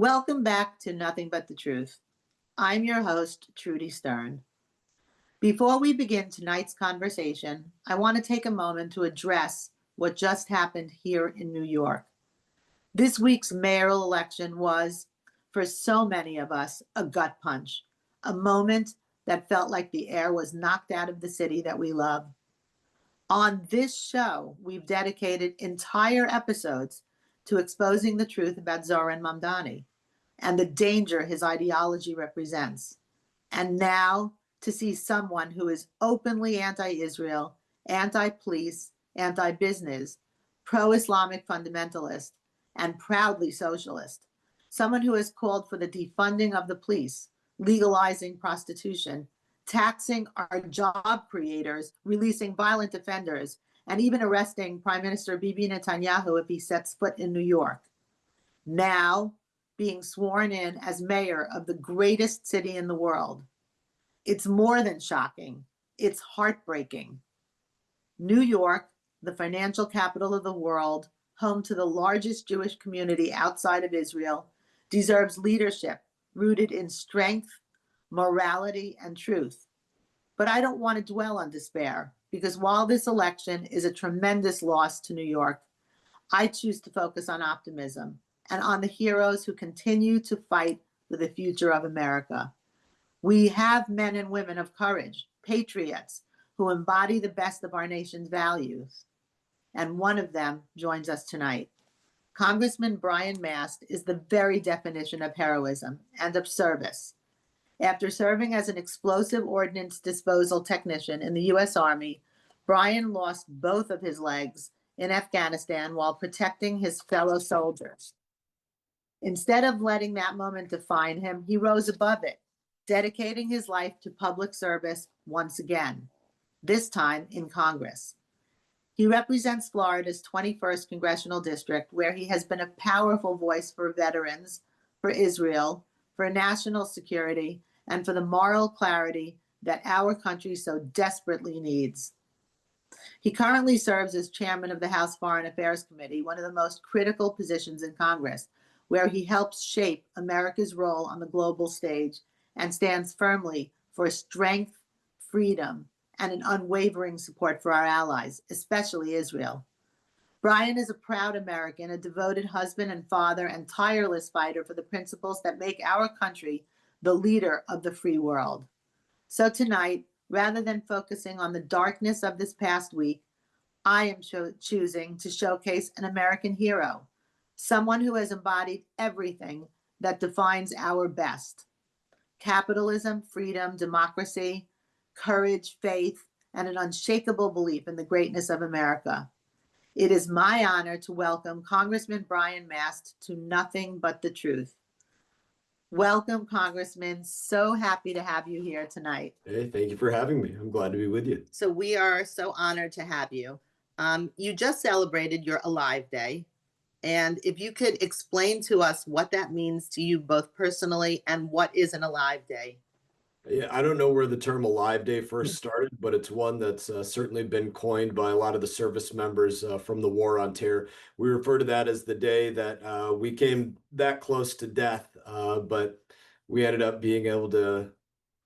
Welcome back to Nothing But the Truth. I'm your host, Trudy Stern. Before we begin tonight's conversation, I want to take a moment to address what just happened here in New York. This week's mayoral election was, for so many of us, a gut punch, a moment that felt like the air was knocked out of the city that we love. On this show, we've dedicated entire episodes to exposing the truth about Zoran Mamdani and the danger his ideology represents. And now to see someone who is openly anti-Israel, anti-police, anti-business, pro-Islamic fundamentalist, and proudly socialist, someone who has called for the defunding of the police, legalizing prostitution, taxing our job creators, releasing violent offenders, and even arresting Prime Minister Bibi Netanyahu if he sets foot in New York. Now, being sworn in as mayor of the greatest city in the world. It's more than shocking. It's heartbreaking. New York, the financial capital of the world, home to the largest Jewish community outside of Israel, deserves leadership rooted in strength, morality, and truth. But I don't want to dwell on despair, because while this election is a tremendous loss to New York, I choose to focus on optimism and on the heroes who continue to fight for the future of America. We have men and women of courage, patriots, who embody the best of our nation's values. And one of them joins us tonight. Congressman Brian Mast is the very definition of heroism and of service. After serving as an explosive ordnance disposal technician in the U.S. Army, Brian lost both of his legs in Afghanistan while protecting his fellow soldiers. Instead of letting that moment define him, he rose above it, dedicating his life to public service once again, this time in Congress. He represents Florida's 21st Congressional District, where he has been a powerful voice for veterans, for Israel, for national security, and for the moral clarity that our country so desperately needs. He currently serves as chairman of the House Foreign Affairs Committee, one of the most critical positions in Congress, where he helps shape America's role on the global stage and stands firmly for strength, freedom, and an unwavering support for our allies, especially Israel. Brian is a proud American, a devoted husband and father, and tireless fighter for the principles that make our country the leader of the free world. So tonight, rather than focusing on the darkness of this past week, I am choosing to showcase an American hero, someone who has embodied everything that defines our best: capitalism, freedom, democracy, courage, faith, and an unshakable belief in the greatness of America. It is my honor to welcome Congressman Brian Mast to Nothing But the Truth. Welcome, Congressman. So happy to have you here tonight. Hey, thank you for having me. I'm glad to be with you. So we are so honored to have you. You just celebrated your Alive Day. And if you could explain to us what that means to you both personally and what is an Alive Day. Yeah, I don't know where the term Alive Day first started, but it's one that's certainly been coined by a lot of the service members from the War on Terror. We refer to that as the day that we came that close to death, but we ended up being able to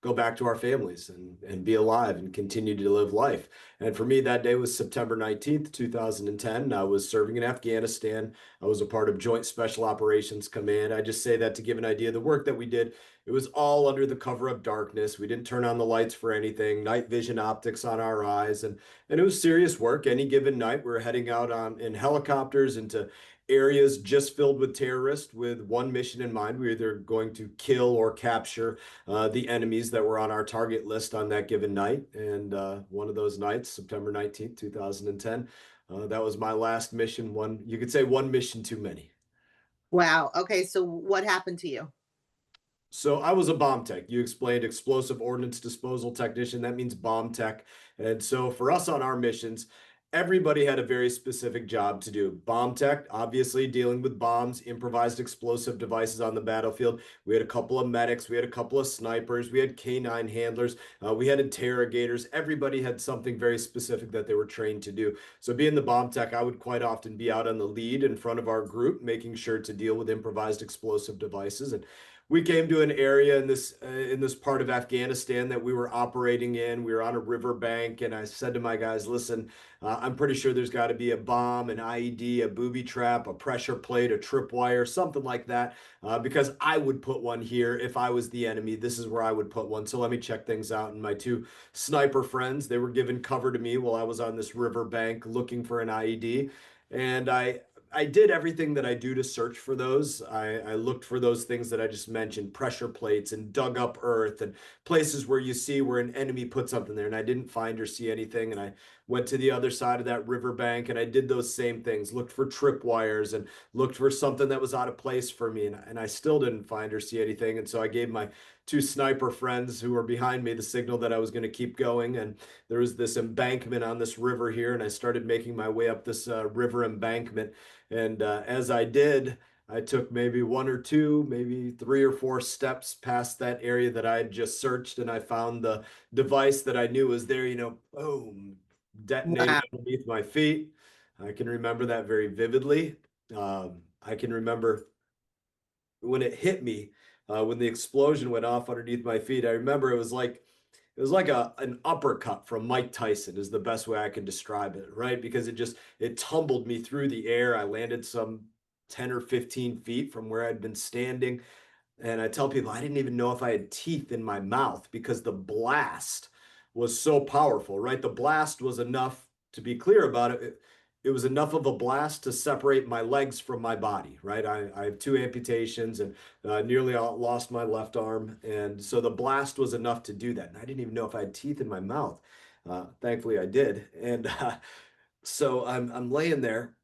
go back to our families and be alive and continue to live life. And for me, that day was September 19th, 2010. I was serving in Afghanistan. I was a part of Joint Special Operations Command. I just say that to give an idea of the work that we did. It was all under the cover of darkness. We didn't turn on the lights for anything, night vision optics on our eyes. And it was serious work. Any given night, we were heading out in helicopters into areas just filled with terrorists with one mission in mind. We were either going to kill or capture the enemies that were on our target list on that given night. And one of those nights, September 19th, 2010, that was my last mission. You could say one mission too many. Wow. Okay. So what happened to you? So I was a bomb tech. You explained explosive ordnance disposal technician. That means bomb tech. And so for us on our missions, everybody had a very specific job to do. Bomb tech, obviously dealing with bombs, improvised explosive devices on the battlefield. We had a couple of medics, we had a couple of snipers, we had canine handlers, we had interrogators. Everybody had something very specific that they were trained to do. So being the bomb tech, I would quite often be out on the lead in front of our group, making sure to deal with improvised explosive devices. And we came to an area in this part of Afghanistan that we were operating in. We were on a riverbank, and I said to my guys, "Listen, I'm pretty sure there's got to be a bomb, an IED, a booby trap, a pressure plate, a tripwire, something like that, because I would put one here if I was the enemy. This is where I would put one. So let me check things out." And my two sniper friends, they were giving cover to me while I was on this riverbank looking for an IED, and I did everything that I do to search for those. I looked for those things that I just mentioned, pressure plates and dug up earth and places where you see where an enemy put something there. And I didn't find or see anything. And I went to the other side of that riverbank and I did those same things, looked for tripwires and looked for something that was out of place for me. And I still didn't find or see anything. And so I gave my two sniper friends who were behind me the signal that I was going to keep going. And there was this embankment on this river here. And I started making my way up this river embankment. And as I did, I took maybe one or two, maybe three or four steps past that area that I had just searched, and I found the device that I knew was there, boom, detonated Wow. underneath my feet. I can remember that very vividly. I can remember when it hit me, when the explosion went off underneath my feet. I remember it was like an uppercut from Mike Tyson is the best way I can describe it, right? Because it tumbled me through the air. I landed some 10 or 15 feet from where I'd been standing. And I tell people I didn't even know if I had teeth in my mouth because the blast was so powerful, right? The blast was enough, to be clear about it was enough of a blast to separate my legs from my body, right? I have two amputations and nearly lost my left arm. And so the blast was enough to do that. And I didn't even know if I had teeth in my mouth. Thankfully, I did. And so I'm laying there.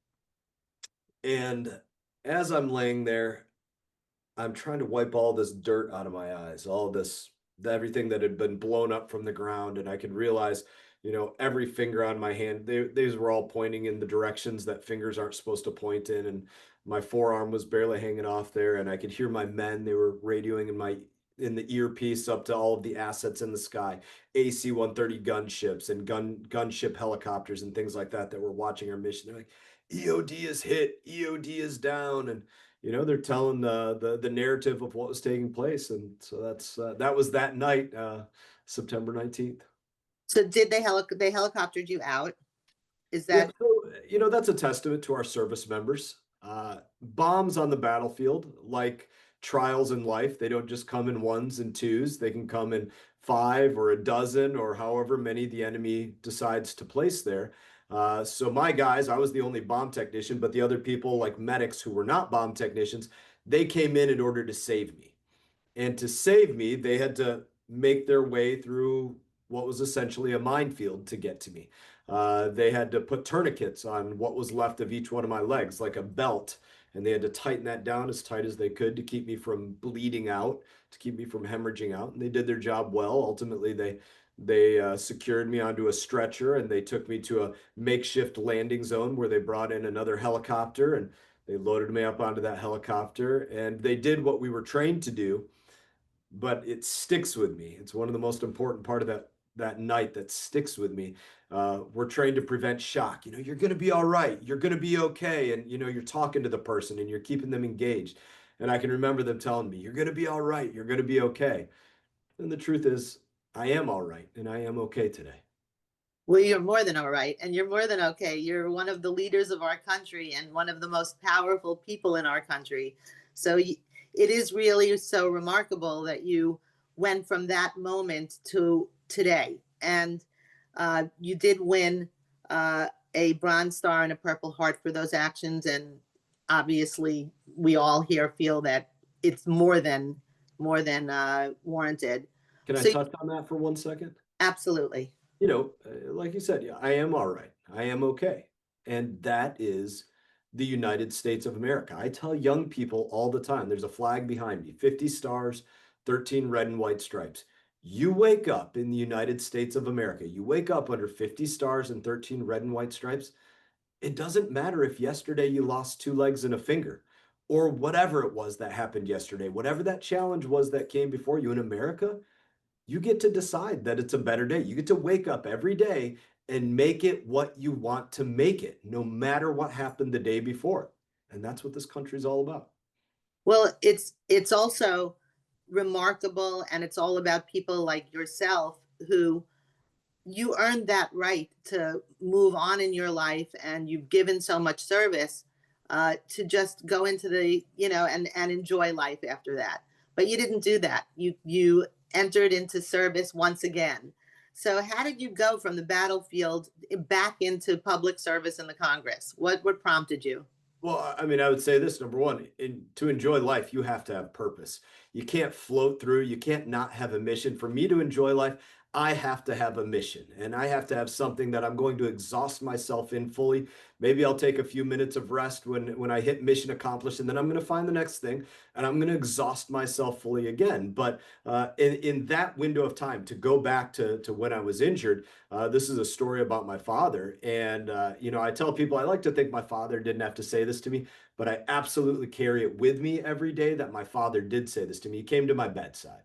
And as I'm laying there, I'm trying to wipe all this dirt out of my eyes, all this, everything that had been blown up from the ground. And I could realize, every finger on my hand, these were all pointing in the directions that fingers aren't supposed to point in. And my forearm was barely hanging off there. And I could hear my men, they were radioing in the earpiece up to all of the assets in the sky, AC-130 gunships and gunship helicopters and things like that were watching our mission. They're like, EOD is hit, EOD is down. And they're telling the narrative of what was taking place. And so that was that night, September 19th. So did they helicoptered you out? Is Yeah, that so that's a testament to our service members. Bombs on the battlefield, like trials in life, they don't just come in ones and twos. They can come in five or a dozen or however many the enemy decides to place there. So my guys, I was the only bomb technician, but the other people like medics who were not bomb technicians, they came in order to save me. And to save me, they had to make their way through what was essentially a minefield to get to me. They had to put tourniquets on what was left of each one of my legs, like a belt, and they had to tighten that down as tight as they could to keep me from bleeding out, to keep me from hemorrhaging out. And they did their job well. Ultimately, they secured me onto a stretcher and they took me to a makeshift landing zone where they brought in another helicopter and they loaded me up onto that helicopter. And they did what we were trained to do, but it sticks with me. It's one of the most important part of that night that sticks with me. We're trained to prevent shock. You're going to be all right. You're going to be okay. And, you're talking to the person and you're keeping them engaged. And I can remember them telling me, you're going to be all right. You're going to be okay. And the truth is, I am all right. And I am okay today. well, you're more than all right, and you're more than okay. You're one of the leaders of our country and one of the most powerful people in our country. So it is really so remarkable that you went from that moment to today. And you did win a Bronze Star and a Purple Heart for those actions. And obviously, we all here feel that it's more than warranted. Can I So, touch on that for 1 second? absolutely. Like you said, yeah, I am all right. I am okay. And that is the United States of America. I tell young people all the time, there's a flag behind me, 50 stars, 13 red and white stripes. You wake up in the United States of America, you wake up under 50 stars and 13 red and white stripes. It doesn't matter if yesterday you lost two legs and a finger, or whatever it was that happened yesterday, whatever that challenge was that came before you in America, you get to decide that it's a better day. You get to wake up every day and make it what you want to make it, no matter what happened the day before. And that's what this country is all about. Well, it's also remarkable, and it's all about people like yourself who you earned that right to move on in your life, and you've given so much service to just go into the and enjoy life after that. But you didn't do that. You entered into service once again. So how did you go from the battlefield back into public service in the Congress? What prompted you? Well, I mean, I would say this, number one, to enjoy life, you have to have purpose. You can't float through, you can't not have a mission. For me to enjoy life, I have to have a mission and I have to have something that I'm going to exhaust myself in fully. Maybe I'll take a few minutes of rest when I hit mission accomplished, and then I'm going to find the next thing and I'm going to exhaust myself fully again. But in that window of time, to go back to when I was injured, this is a story about my father. And, I tell people I like to think my father didn't have to say this to me, but I absolutely carry it with me every day that my father did say this to me. He came to my bedside.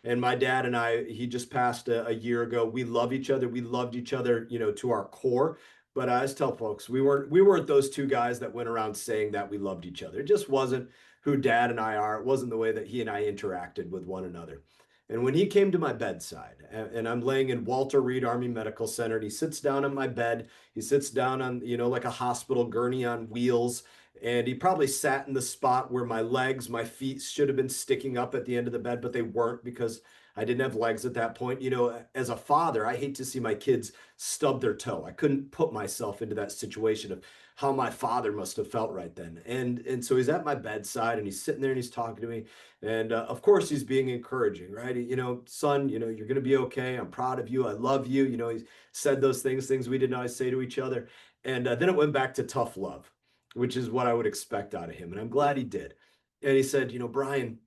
And my dad and I, he just passed a year ago. We love each other. We loved each other, to our core. But I just tell folks, we weren't those two guys that went around saying that we loved each other. It just wasn't who dad and I are. It wasn't the way that he and I interacted with one another. And when he came to my bedside, and I'm laying in Walter Reed Army Medical Center, and he sits down on my bed, he sits down on, like a hospital gurney on wheels, and he probably sat in the spot where my legs, my feet should have been sticking up at the end of the bed, but they weren't because I didn't have legs at that point. As a father, I hate to see my kids stub their toe. I couldn't put myself into that situation of how my father must have felt right then. And so he's at my bedside and he's sitting there and he's talking to me. And of course, he's being encouraging, right? Son, you're going to be okay. I'm proud of you. I love you. He said those things we didn't always say to each other. And then it went back to tough love, which is what I would expect out of him. And I'm glad he did. And he said, Brian,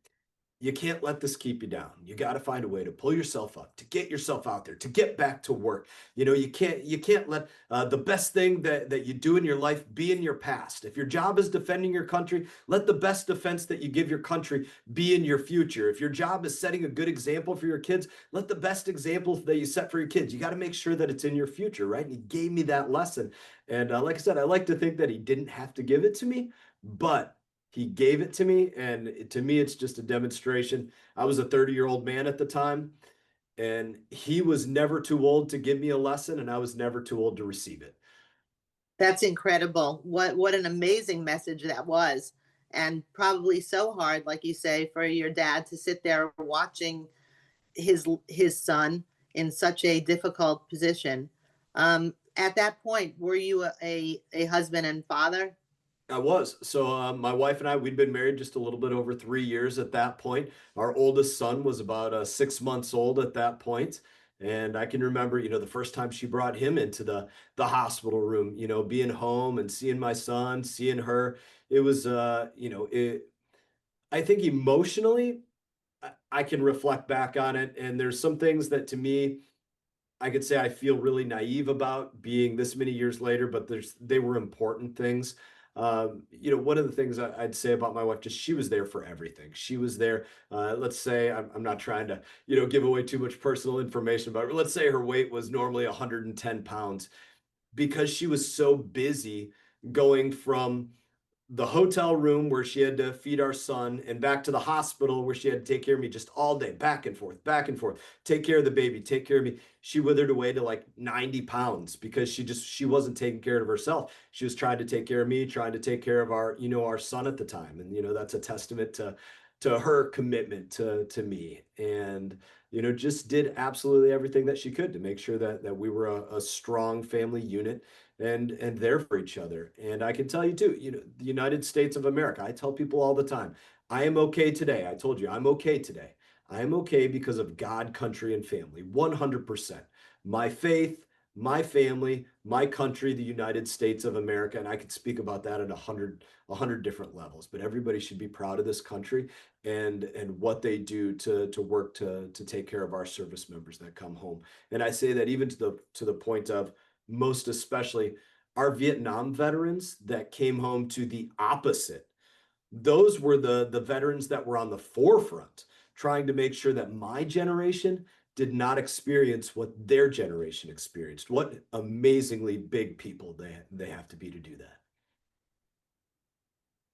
you can't let this keep you down. You got to find a way to pull yourself up, to get yourself out there, to get back to work. You can't let the best thing that you do in your life be in your past. If your job is defending your country, let the best defense that you give your country be in your future. If your job is setting a good example for your kids, let the best example that you set for your kids. You got to make sure that it's in your future, right? And he gave me that lesson. And like I said, I like to think that he didn't have to give it to me, but he gave it to me, and to me, it's just a demonstration. I was a 30-year-old man at the time, and he was never too old to give me a lesson, and I was never too old to receive it. That's incredible. What an amazing message that was. And probably so hard, like you say, for your dad to sit there watching his son in such a difficult position. At that point, were you a husband and father? I was. So my wife and I, we'd been married just a little bit over 3 years at that point. Our oldest son was about 6 months old at that point. And I can remember, the first time she brought him into the hospital room, being home and seeing my son, seeing her. It was, I think emotionally, I can reflect back on it. And there's some things that to me, I could say I feel really naive about being this many years later, but they were important things. One of the things I'd say about my wife, just she was there for everything. She was there. Let's say I'm not trying to, give away too much personal information about her. Let's say her weight was normally 110 pounds because she was so busy going from the hotel room where she had to feed our son and back to the hospital where she had to take care of me just all day, back and forth, take care of the baby, take care of me. She withered away to like 90 pounds because she wasn't taking care of herself. She was trying to take care of me, trying to take care of our son at the time. And, that's a testament to her commitment to me, and, just did absolutely everything that she could to make sure that we were a strong family unit and there for each other. And I can tell you too, the United States of America, I tell people all the time, I am okay today. I told you I'm okay today. I am okay because of God, country, and family, 100%. My faith, my family, my country, the United States of America. And I could speak about that at a hundred different levels, but everybody should be proud of this country and what they do to work to take care of our service members that come home. And I say that even to the point of most especially our Vietnam veterans that came home to the opposite. Those were the veterans that were on the forefront trying to make sure that my generation did not experience what their generation experienced. What amazingly big people they have to be to do that.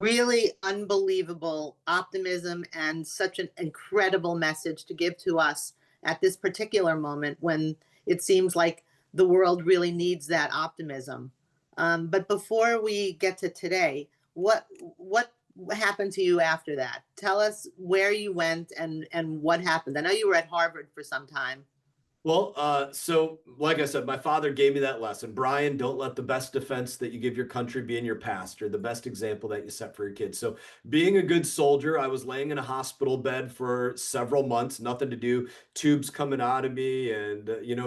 Really unbelievable optimism and such an incredible message to give to us at this particular moment when it seems like the world really needs that optimism. But before we get to today, what happened to you after that? Tell us where you went and what happened. I know you were at Harvard for some time. Well, so like I said, my father gave me that lesson. Brian, don't let the best defense that you give your country be in your past, or the best example that you set for your kids. So, being a good soldier, I was laying in a hospital bed for several months, nothing to do, tubes coming out of me, and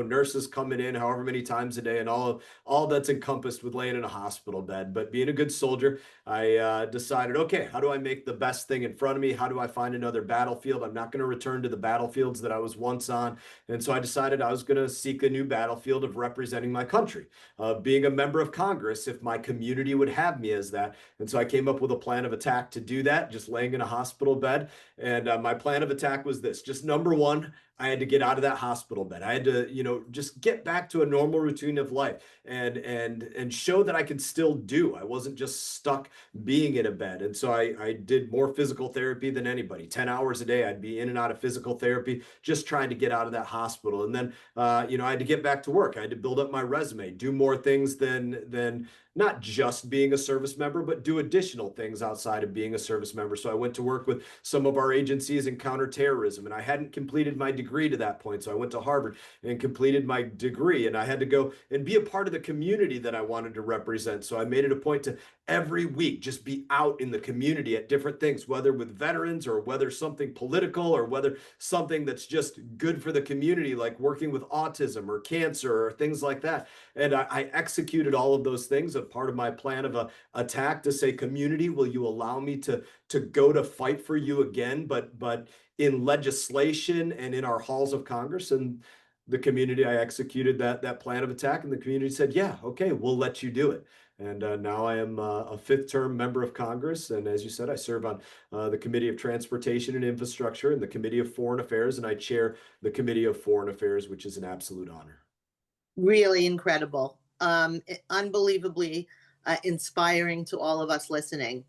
nurses coming in however many times a day, and all that's encompassed with laying in a hospital bed. But being a good soldier, I decided, okay, how do I make the best thing in front of me? How do I find another battlefield? I'm not going to return to the battlefields that I was once on. And so I decided I was going to seek a new battlefield of representing my country, being a member of Congress, if my community would have me as that. And so I came up with a plan of attack to do that, just laying in a hospital bed. And my plan of attack was this: just number one, I had to get out of that hospital bed. I had to, just get back to a normal routine of life and show that I could still do. I wasn't just stuck being in a bed. And so I did more physical therapy than anybody. 10 hours a day, I'd be in and out of physical therapy, just trying to get out of that hospital. And then, I had to get back to work. I had to build up my resume, do more things than not just being a service member, but do additional things outside of being a service member. So I went to work with some of our agencies in counterterrorism, and I hadn't completed my degree to that point. So I went to Harvard and completed my degree, and I had to go and be a part of the community that I wanted to represent. So I made it a point to every week just be out in the community at different things, whether with veterans or whether something political or whether something that's just good for the community, like working with autism or cancer or things like that. And I executed all of those things as part of my plan of a attack to say, community, will you allow me to go to fight for you again, but in legislation and in our halls of Congress? And the community, I executed that plan of attack, and the community said, yeah, okay, we'll let you do it. And now I am a fifth term member of Congress. And as you said, I serve on the Committee of Transportation and Infrastructure and the Committee of Foreign Affairs, and I chair the Committee of Foreign Affairs, which is an absolute honor. Really incredible. Unbelievably inspiring to all of us listening.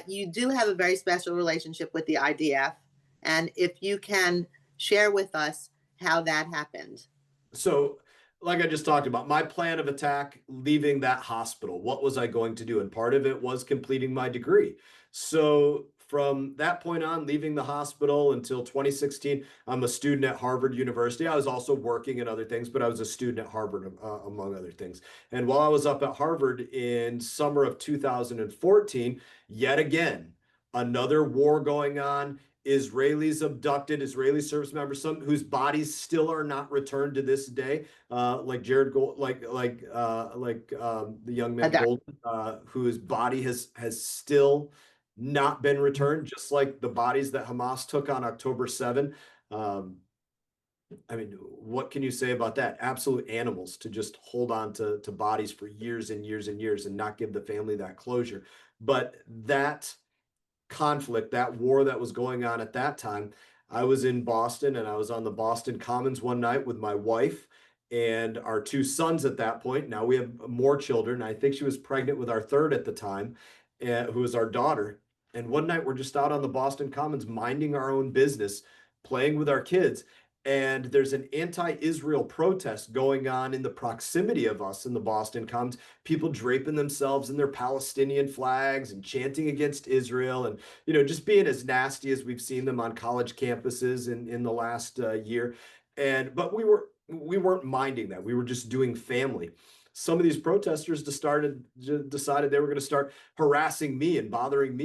You do have a very special relationship with the IDF, and if you can share with us how that happened. So, like I just talked about, my plan of attack, leaving that hospital, what was I going to do? And part of it was completing my degree. So, from that point on, leaving the hospital until 2016, I'm a student at Harvard University. I was also working in other things, but I was a student at Harvard, among other things. And while I was up at Harvard in summer of 2014, yet again, another war going on. Israelis abducted, Israeli service members, some whose bodies still are not returned to this day, like Jared Gold, the young man Golden, whose body has still not been returned, just like the bodies that Hamas took on October 7. I mean, what can you say about that? Absolute animals to just hold on to bodies for years and years and years and not give the family that closure. But that conflict, that war that was going on at that time, I was in Boston and I was on the Boston Commons one night with my wife and our two sons at that point. Now we have more children. I think she was pregnant with our third at the time, who was our daughter. And one night we're just out on the Boston Commons minding our own business, playing with our kids. And there's an anti-Israel protest going on in the proximity of us in the Boston Commons, people draping themselves in their Palestinian flags and chanting against Israel and, just being as nasty as we've seen them on college campuses in the last year. But we weren't minding that. We were just doing family. Some of these protesters decided they were going to start harassing me and bothering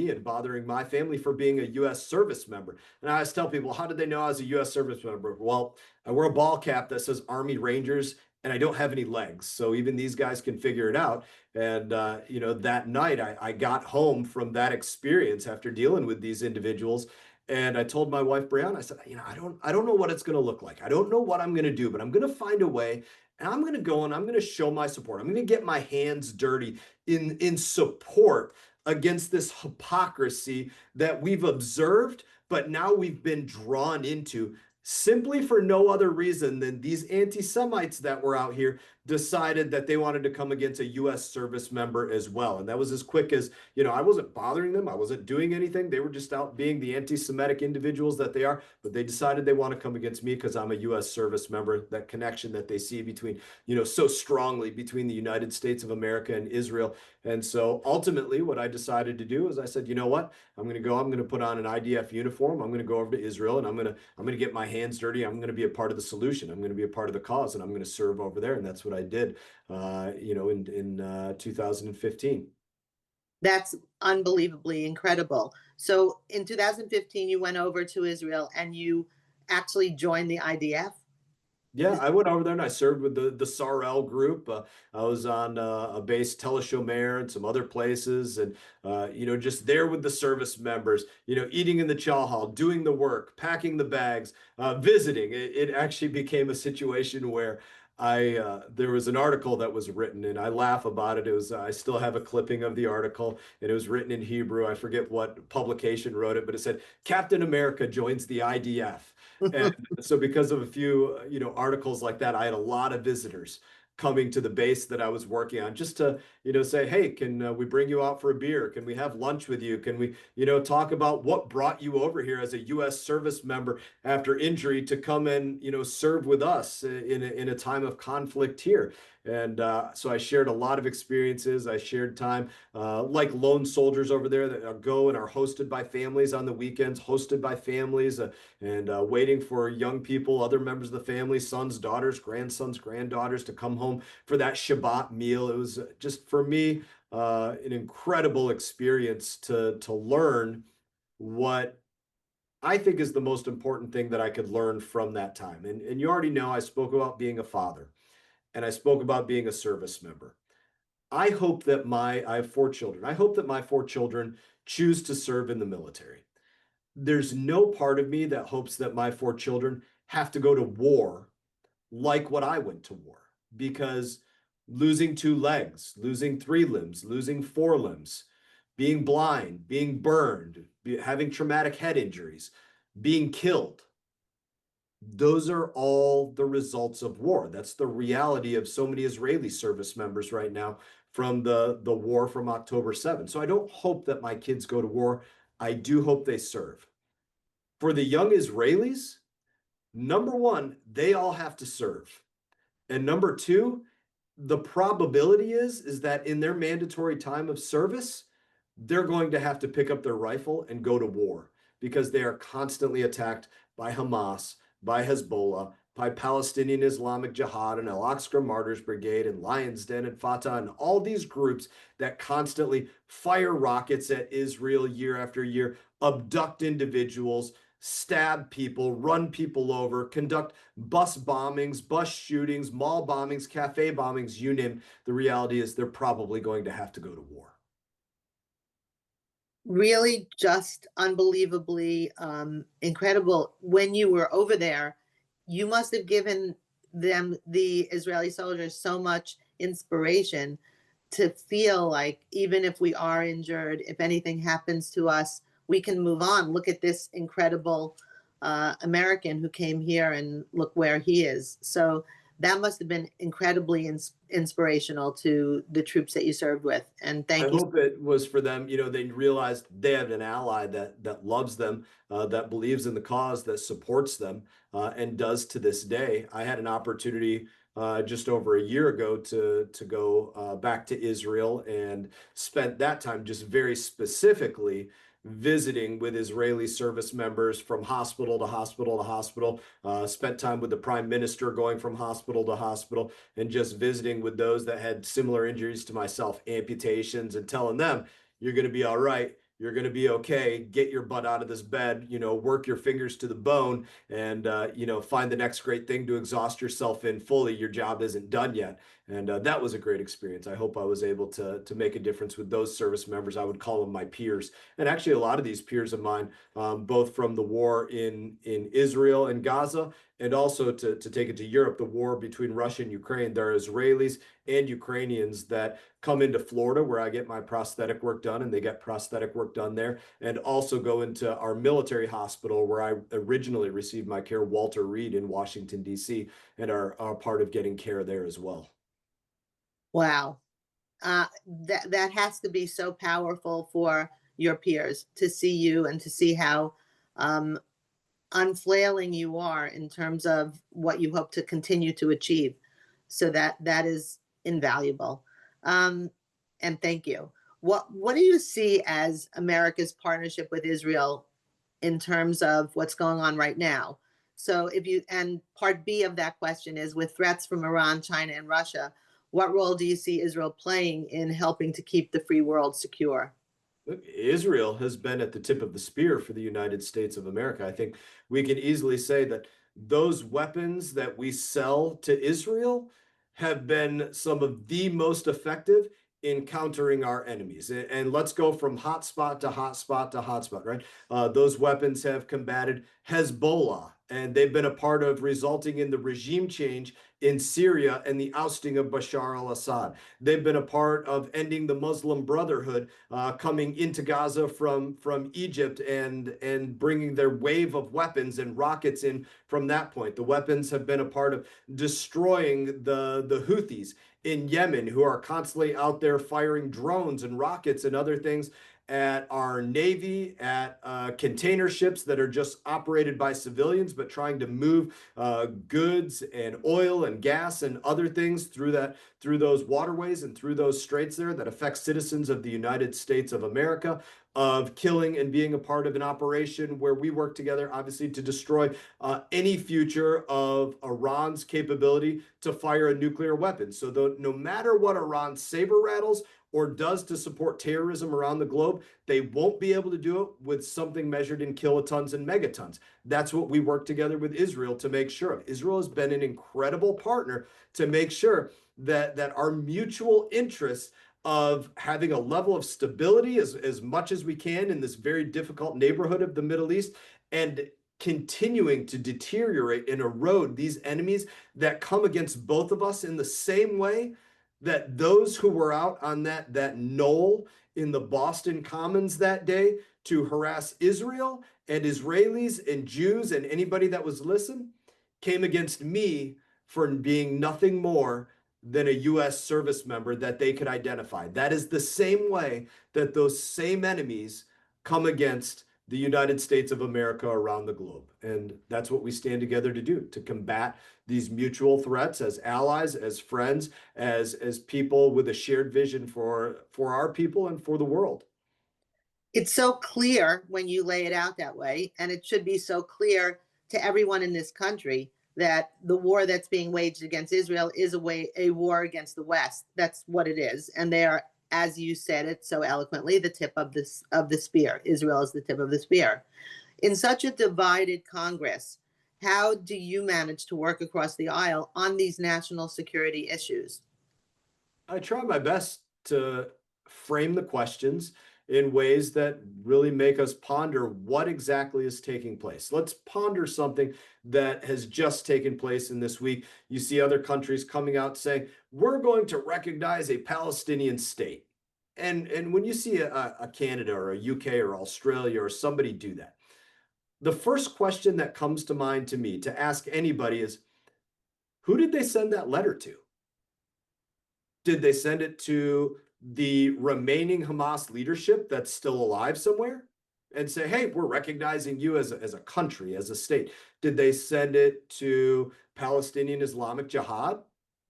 my family for being a U.S. service member. And I always tell people, how did they know I was a U.S. service member? Well, I wear a ball cap that says Army Rangers and I don't have any legs. So even these guys can figure it out. And, that night I got home from that experience after dealing with these individuals. And I told my wife, Brianna, I said, I don't know what it's going to look like. I don't know what I'm going to do, but I'm going to find a way. And I'm going to go and I'm going to show my support. I'm going to get my hands dirty in support against this hypocrisy that we've observed, but now we've been drawn into simply for no other reason than these anti-Semites that were out here decided that they wanted to come against a U.S. service member as well. And that was as quick as, I wasn't bothering them. I wasn't doing anything. They were just out being the anti-Semitic individuals that they are. But they decided they want to come against me because I'm a U.S. service member. That connection that they see between, so strongly between the United States of America and Israel. And so ultimately what I decided to do is I said, you know what? I'm going to put on an IDF uniform. I'm going to go over to Israel and I'm going to get my hands dirty. I'm going to be a part of the solution. I'm going to be a part of the cause, and I'm going to serve over there. And that's what I did, in 2015. That's unbelievably incredible. So in 2015, you went over to Israel and you actually joined the IDF. Yeah, I went over there and I served with the SARL group. I was on a base Tel Shomer and some other places, and just there with the service members. Eating in the chow hall, doing the work, packing the bags, visiting. It actually became a situation where there was an article that was written, and I laugh about it. It was I still have a clipping of the article, and it was written in Hebrew. I forget what publication wrote it, but it said Captain America joins the IDF. And so because of a few, articles like that, I had a lot of visitors coming to the base that I was working on just to, say, hey, can we bring you out for a beer? Can we have lunch with you? Can we, talk about what brought you over here as a U.S. service member after injury to come and, serve with us in a time of conflict here? And so I shared a lot of experiences. I shared time like lone soldiers over there that go and are hosted by families on the weekends, hosted by families, and waiting for young people, other members of the family, sons, daughters, grandsons, granddaughters to come home for that Shabbat meal. It was just for me an incredible experience to learn what I think is the most important thing that I could learn from that time. And you already know I spoke about being a father and I spoke about being a service member. I have 4 children. I hope that my 4 children choose to serve in the military. There's no part of me that hopes that my 4 children have to go to war like what I went to war, because losing 2 legs, losing 3 limbs, losing 4 limbs, being blind, being burned, having traumatic head injuries, being killed, those are all the results of war. That's the reality of so many Israeli service members right now from the war from October 7th. So I don't hope that my kids go to war. I do hope they serve. For the young Israelis, number one, they all have to serve. And number two, the probability is that in their mandatory time of service, they're going to have to pick up their rifle and go to war because they are constantly attacked by Hamas, by Hezbollah, by Palestinian Islamic Jihad and Al-Aqsa Martyrs Brigade and Lion's Den and Fatah and all these groups that constantly fire rockets at Israel year after year, abduct individuals, stab people, run people over, conduct bus bombings, bus shootings, mall bombings, cafe bombings, you name it. The reality is they're probably going to have to go to war. Really just unbelievably incredible. When you were over there, you must have given them, the Israeli soldiers, so much inspiration to feel like even if we are injured, if anything happens to us, we can move on. Look at this incredible American who came here and look where he is. So that must have been incredibly inspirational to the troops that you served with. And I thank you. hope it was for them. They realized they have an ally that loves them, that believes in the cause, that supports them, and does to this day. I had an opportunity just over a year ago to go back to Israel and spent that time just very specifically visiting with Israeli service members from hospital to hospital to hospital. Spent time with the prime minister going from hospital to hospital and just visiting with those that had similar injuries to myself, amputations, and telling them, you're going to be all right. You're going to be okay. Get your butt out of this bed, work your fingers to the bone and, find the next great thing to exhaust yourself in fully. Your job isn't done yet. And that was a great experience. I hope I was able to make a difference with those service members. I would call them my peers. And actually, a lot of these peers of mine, both from the war in Israel and Gaza, and also to take it to Europe, the war between Russia and Ukraine, there are Israelis and Ukrainians that come into Florida where I get my prosthetic work done, and they get prosthetic work done there, and also go into our military hospital where I originally received my care, Walter Reed in Washington, D.C., and are part of getting care there as well. Wow. That has to be so powerful for your peers to see you and to see how um, unflailing you are in terms of what you hope to continue to achieve. So that is invaluable. Um, and thank you. What do you see as America's partnership with Israel in terms of what's going on right now? So if you, and part B of that question is, with threats from Iran, China, and Russia, what role do you see Israel playing in helping to keep the free world secure? Israel has been at the tip of the spear for the United States of America. I think we can easily say that those weapons that we sell to Israel have been some of the most effective in countering our enemies. And let's go from hotspot to hotspot to hotspot, right? Those weapons have combated Hezbollah, and they've been a part of resulting in the regime change in Syria and the ousting of Bashar al-Assad. They've been a part of ending the Muslim Brotherhood coming into Gaza from Egypt and bringing their wave of weapons and rockets in from that point. The weapons have been a part of destroying the Houthis in Yemen, who are constantly out there firing drones and rockets and other things at our Navy, at container ships that are just operated by civilians, but trying to move goods and oil and gas and other things through those waterways and through those straits there that affect citizens of the United States of America, of killing and being a part of an operation where we work together, obviously, to destroy any future of Iran's capability to fire a nuclear weapon. So no matter what Iran saber rattles or does to support terrorism around the globe, they won't be able to do it with something measured in kilotons and megatons. That's what we work together with Israel to make sure of. Israel has been an incredible partner to make sure that our mutual interests of having a level of stability as much as we can in this very difficult neighborhood of the Middle East, and continuing to deteriorate and erode these enemies that come against both of us in the same way that those who were out on that knoll in the Boston Commons that day to harass Israel and Israelis and Jews and anybody that was listening came against me for being nothing more than a U.S. service member that they could identify. That is the same way that those same enemies come against the United States of America around the globe. And that's what we stand together to do, to combat these mutual threats as allies, as friends, as people with a shared vision for our people and for the world. It's so clear when you lay it out that way, and it should be so clear to everyone in this country that the war that's being waged against Israel is a war against the West. That's what it is, and they are, as you said it so eloquently, the tip of the spear. Israel is the tip of the spear. In such a divided Congress, how do you manage to work across the aisle on these national security issues? I try my best to frame the questions in ways that really make us ponder what exactly is taking place. Let's ponder something that has just taken place in this week. You see other countries coming out saying, we're going to recognize a Palestinian state. And when you see a Canada or a UK or Australia or somebody do that, the first question that comes to mind to me to ask anybody is, who did they send that letter to? Did they send it to the remaining Hamas leadership that's still alive somewhere and say, hey, we're recognizing you as a country, as a state? Did they send it to Palestinian Islamic Jihad?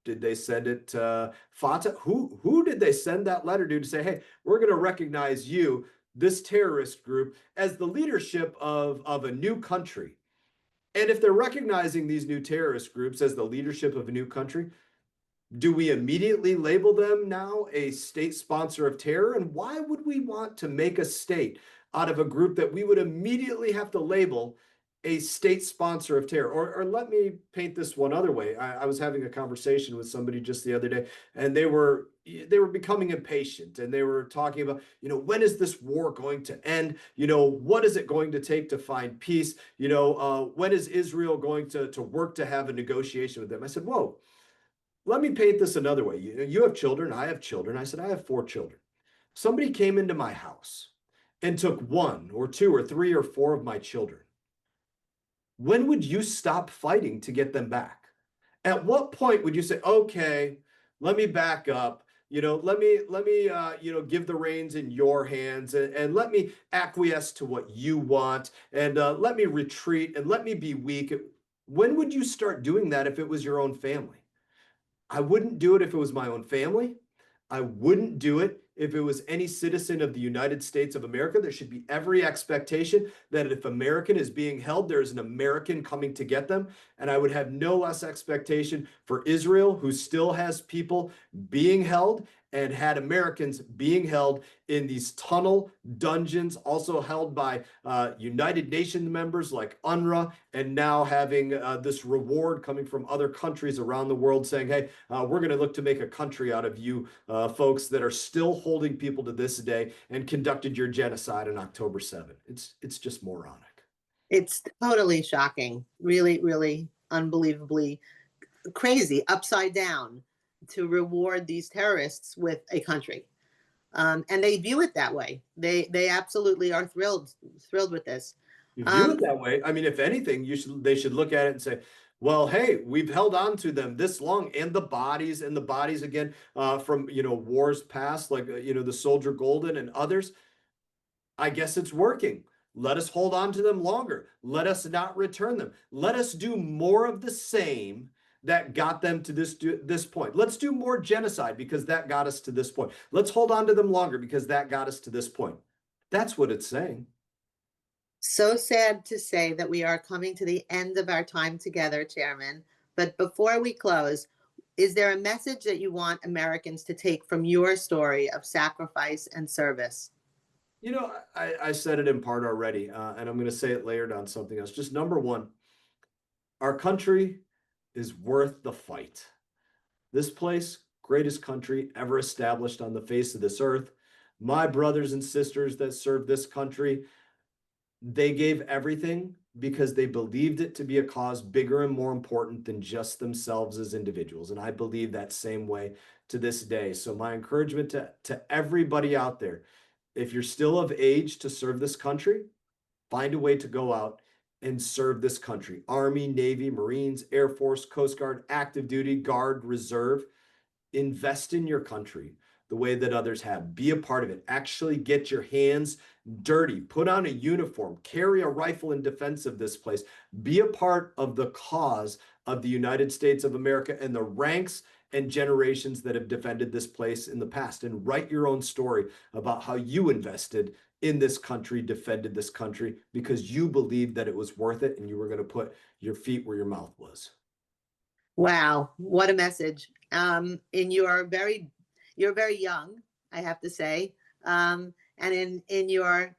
Did they send it to Fatah? Who did they send that letter to say, hey, we're going to recognize you, this terrorist group, as the leadership of a new country? And if they're recognizing these new terrorist groups as the leadership of a new country, Do we immediately label them now a state sponsor of terror? And why would we want to make a state out of a group that we would immediately have to label a state sponsor of terror? Or let me paint this one other way. I was having a conversation with somebody just the other day, and they were becoming impatient, and they were talking about, when is this war going to end? What is it going to take to find peace? When is Israel going to work to have a negotiation with them? I said, whoa, let me paint this another way. You have children, I have children. I said, I have 4 children. Somebody came into my house and took 1 or 2 or 3 or 4 of my children. When would you stop fighting to get them back? At what point would you say, okay, let me back up, let me give the reins in your hands, and let me acquiesce to what you want, and let me retreat, and let me be weak? When would you start doing that if it was your own family? I wouldn't do it if it was my own family. I wouldn't do it if it was any citizen of the United States of America. There should be every expectation that if American is being held, there's an American coming to get them. And I would have no less expectation for Israel, who still has people being held and had Americans being held in these tunnel dungeons, also held by United Nations members like UNRWA, and now having this reward coming from other countries around the world saying, hey, we're going to look to make a country out of you folks that are still holding people to this day and conducted your genocide on October 7th. It's just moronic. It's totally shocking, really, really unbelievably crazy, upside down, to reward these terrorists with a country. And they view it that way. They absolutely are thrilled with this. You view Um, it that way. I mean, if anything, they should look at it and say, well, hey, we've held on to them this long, and the bodies again from wars past, like the Soldier Golden and others. I guess it's working. Let us hold on to them longer. Let us not return them. Let us do more of the same that got them to this point. Let's do more genocide because that got us to this point. Let's hold on to them longer because that got us to this point. That's what it's saying. so sad to say that we are coming to the end of our time together, Chairman. But before we close, is there a message that you want Americans to take from your story of sacrifice and service? I said it in part already, and I'm going to say it layered on something else. Just number one, our country is worth the fight. This place, greatest country ever established on the face of this earth. My brothers and sisters that served this country, they gave everything because they believed it to be a cause bigger and more important than just themselves as individuals. And I believe that same way to this day. So my encouragement to everybody out there, if you're still of age to serve this country, find a way to go out and serve this country. Army, Navy, Marines, Air Force, Coast Guard, active duty, Guard, Reserve. Invest in your country the way that others have. Be a part of it. Actually get your hands dirty. Put on a uniform. Carry a rifle in defense of this place. Be a part of the cause of the United States of America and the ranks and generations that have defended this place in the past. And write your own story about how you invested in this country, defended this country, because you believed that it was worth it and you were going to put your feet where your mouth was. Wow, what a message. And you're very young, I have to say. And in your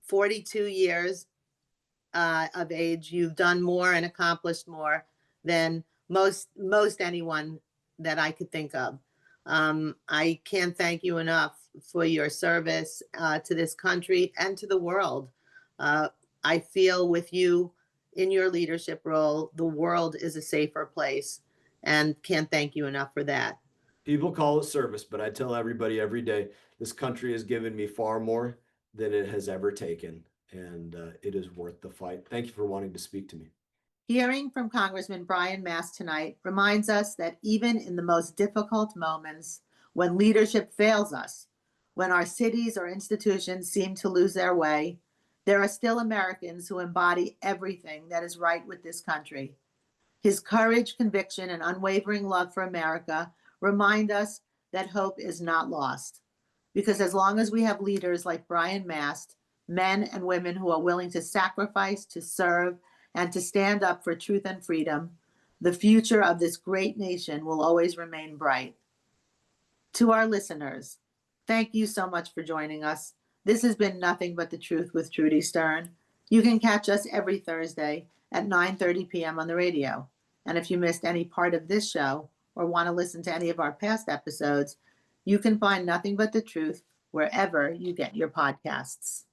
42 years of age, you've done more and accomplished more than most anyone that I could think of. I can't thank you enough for your service to this country and to the world. I feel with you in your leadership role, the world is a safer place, and can't thank you enough for that. People call it service, but I tell everybody every day, this country has given me far more than it has ever taken, and it is worth the fight. Thank you for wanting to speak to me. Hearing from Congressman Brian Mast tonight reminds us that even in the most difficult moments, when leadership fails us, when our cities or institutions seem to lose their way, there are still Americans who embody everything that is right with this country. His courage, conviction, and unwavering love for America remind us that hope is not lost. Because as long as we have leaders like Brian Mast, men and women who are willing to sacrifice, to serve, and to stand up for truth and freedom, The future of this great nation will always remain bright. To our listeners, thank you so much for joining us. This has been Nothing But the Truth with Trudy Stern. You can catch us every Thursday at 9:30 p.m. on the radio. And if you missed any part of this show or want to listen to any of our past episodes, you can find Nothing But the Truth wherever you get your podcasts.